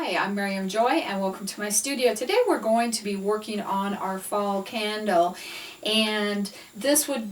Hi, I'm Miriam Joy and welcome to my studio. Today we're going to be working on our fall candle, and this would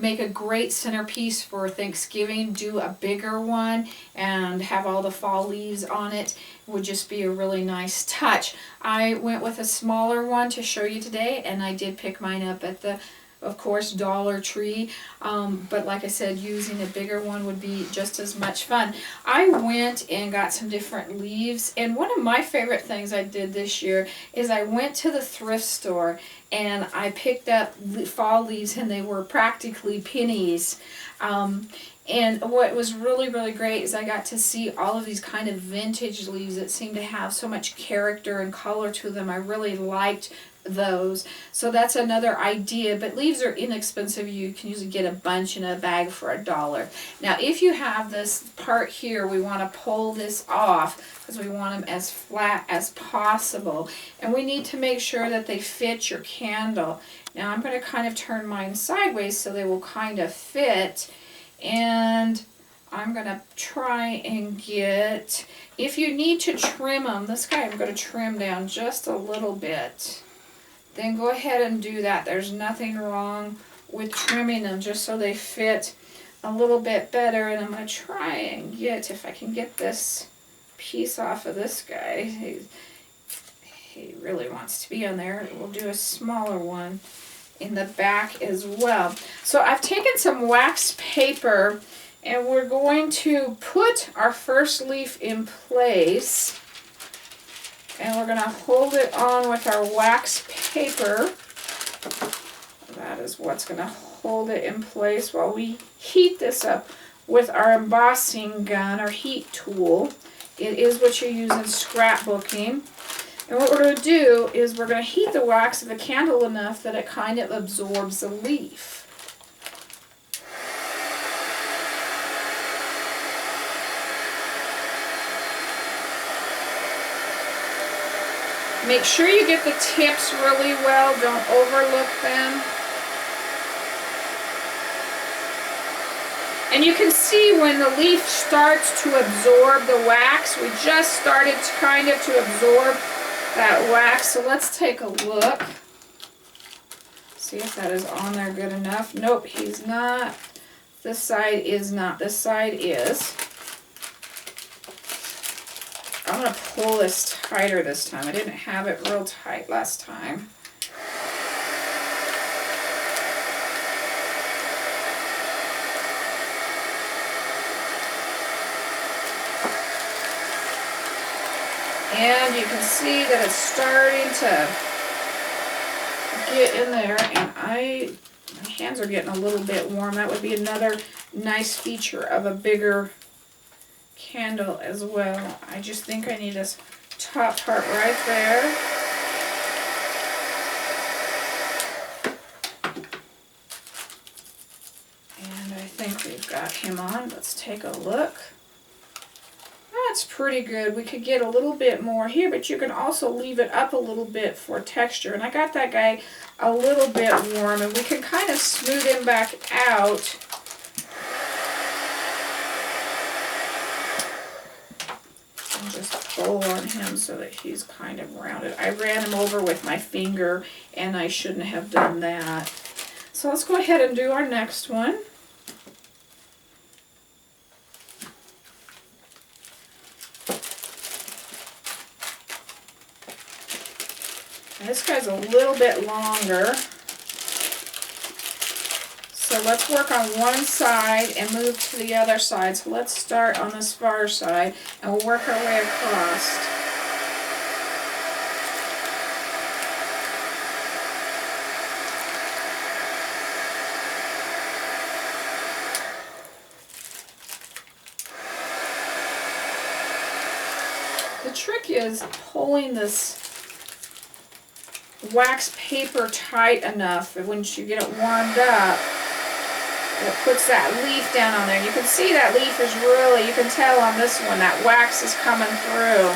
make a great centerpiece for Thanksgiving. Do a bigger one and have all the fall leaves on it. Would just be a really nice touch. I went with a smaller one to show you today, and I did pick mine up at the, of course, Dollar Tree, but like I said, using a bigger one would be just as much fun. I went and got some different leaves, and one of my favorite things I did this year is I went to the thrift store and I picked up fall leaves, and they were practically pennies. And what was really, really great is I got to see all of these kind of vintage leaves that seem to have so much character and color to them. I really liked those. So that's another idea, but leaves are inexpensive. You can usually get a bunch in a bag for $1. Now if you have this part here, we want to pull this off because we want them as flat as possible, and we need to make sure that they fit your candle. Now I'm going to kind of turn mine sideways so they will kind of fit, and I'm going to try and get, if you need to trim them, this guy I'm going to trim down just a little bit. Then go ahead and do that. There's nothing wrong with trimming them just so they fit a little bit better. And I'm going to try and get, if I can get this piece off of this guy. He really wants to be on there. We'll do a smaller one in the back as well. So I've taken some wax paper, and we're going to put our first leaf in place. And we're going to hold it on with our wax paper. That is what's going to hold it in place while we heat this up with our embossing gun or heat tool. It is what you use in scrapbooking. And what we're going to do is we're going to heat the wax of the candle enough that it kind of absorbs the leaf. Make sure you get the tips really well, don't overlook them. And you can see when the leaf starts to absorb the wax. We just started kind of to absorb that wax. So let's take a look. See if that is on there good enough. Nope, he's not. This side is not. This side is. I'm going to pull this tighter this time. I didn't have it real tight last time. And you can see that it's starting to get in there, and my hands are getting a little bit warm. That would be another nice feature of a bigger candle as well. I just think I need this top part right there. And I think we've got him on. Let's take a look. That's pretty good. We could get a little bit more here, but you can also leave it up a little bit for texture. And I got that guy a little bit warm, and we can kind of smooth him back out. And just pull on him so that he's kind of rounded. I ran him over with my finger, and I shouldn't have done that. So let's go ahead and do our next one. And this guy's a little bit longer. So let's work on one side and move to the other side. So let's start on this far side, and we'll work our way across. The trick is pulling this wax paper tight enough that once you get it warmed up, it puts that leaf down on there. You can see that leaf is really, you can tell on this one, that wax is coming through.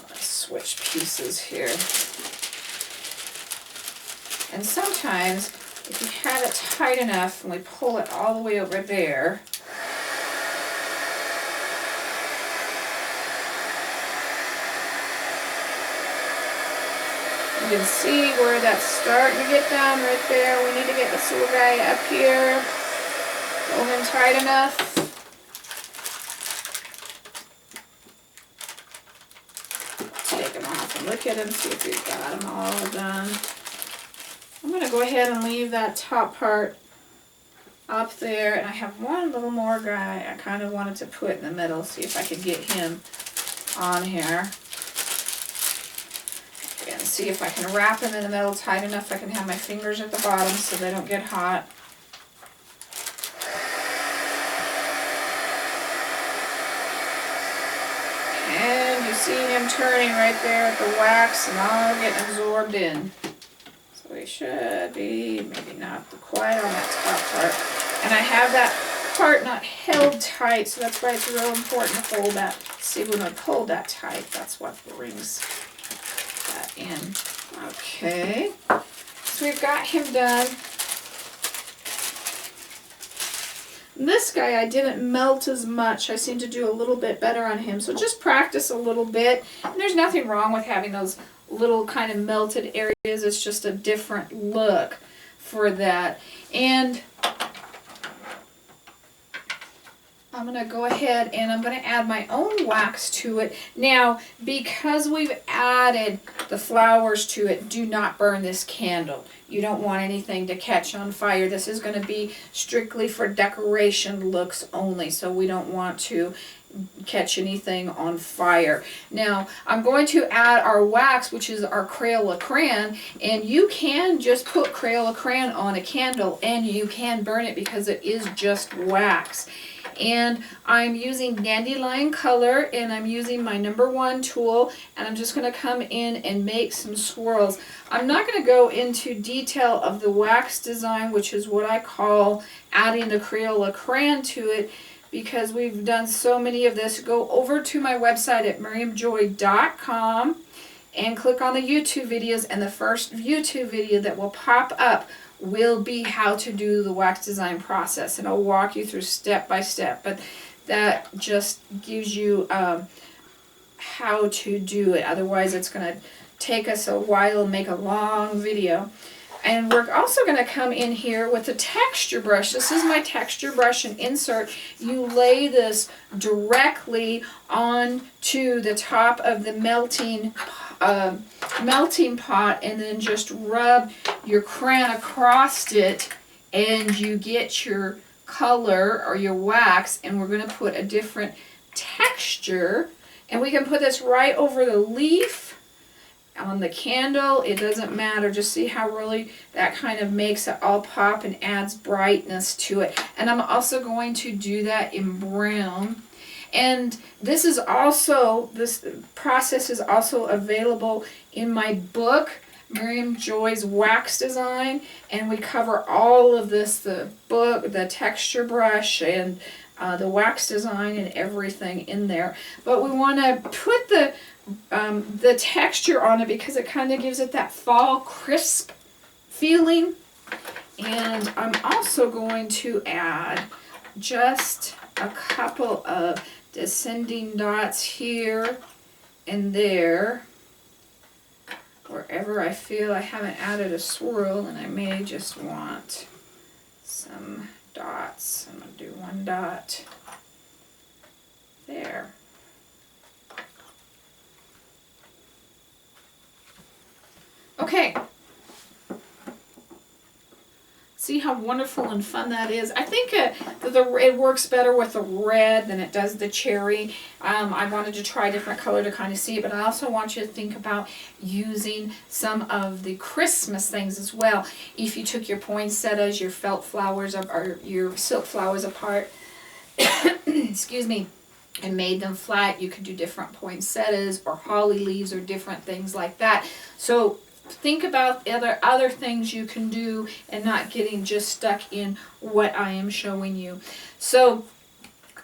Let's switch pieces here. And sometimes if you have it tight enough and we pull it all the way over there, you can see where that's starting to get down right there. We need to get this little guy up here. Pull him tight enough. Take him off and look at him, see if we've got them all done. I'm going to go ahead and leave that top part up there, and I have one little more guy I kind of wanted to put in the middle, see if I could get him on here. And see if I can wrap him in the middle tight enough I can have my fingers at the bottom so they don't get hot. And you see him turning right there at the wax and all getting absorbed in. So he should be, maybe not quite on that top part. And I have that part not held tight, so that's why it's real important to hold that. See, when I pull that tight, that's what brings that in. Okay, so we've got him done. This guy I didn't melt as much. I seem to do a little bit better on him, so just practice a little bit. And there's nothing wrong with having those little kind of melted areas. It's just a different look for that. And I'm going to go ahead and I'm going to add my own wax to it. Now, because we've added the flowers to it, do not burn this candle. You don't want anything to catch on fire. This is going to be strictly for decoration looks only, so we don't want to catch anything on fire. Now, I'm going to add our wax, which is our Crayola crayon, and you can just put Crayola crayon on a candle and you can burn it because it is just wax. And I'm using Dandelion color, and I'm using my #1 tool, and I'm just going to come in and make some swirls. I'm not going to go into detail of the wax design, which is what I call adding the Crayola crayon to it, because we've done so many of this. Go over to my website at miriamjoy.com and click on the YouTube videos, and the first YouTube video that will pop up will be how to do the wax design process, and I'll walk you through step by step, but that just gives you how to do it. Otherwise it's going to take us a while and make a long video. And we're also going to come in here with a texture brush. This is my texture brush and insert. You lay this directly onto the top of the melting pot, and then just rub your crayon across it, and you get your color or your wax. And we're going to put a different texture, and we can put this right over the leaf, on the candle. It doesn't matter. Just see how really that kind of makes it all pop and adds brightness to it. And I'm also going to do that in brown. And this process is also available in my book, Miriam Joy's Wax Design, and we cover all of this, the book, the texture brush, and the wax design and everything in there. But we want to put the texture on it because it kind of gives it that fall crisp feeling. And I'm also going to add just a couple of descending dots here and there, wherever I feel I haven't added a swirl, and I may just want some dots. I'm going to do one dot there. Okay. See how wonderful and fun that is? I think it works better with the red than it does the cherry. I wanted to try a different color to kind of see it, but I also want you to think about using some of the Christmas things as well. If you took your poinsettias, your felt flowers, or your silk flowers apart, excuse me, and made them flat, you could do different poinsettias or holly leaves or different things like that. So think about other things you can do and not getting just stuck in what I am showing you. So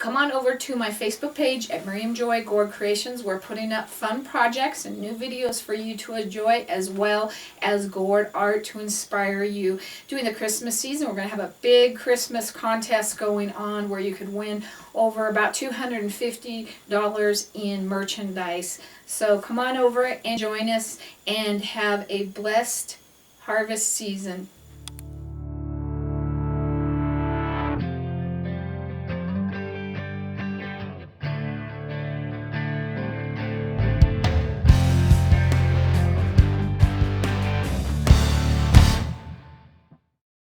come on over to my Facebook page at Miriam Joy Gourd Creations. We're putting up fun projects and new videos for you to enjoy, as well as gourd art to inspire you. During the Christmas season, we're going to have a big Christmas contest going on where you could win over about $250 in merchandise. So come on over and join us and have a blessed harvest season.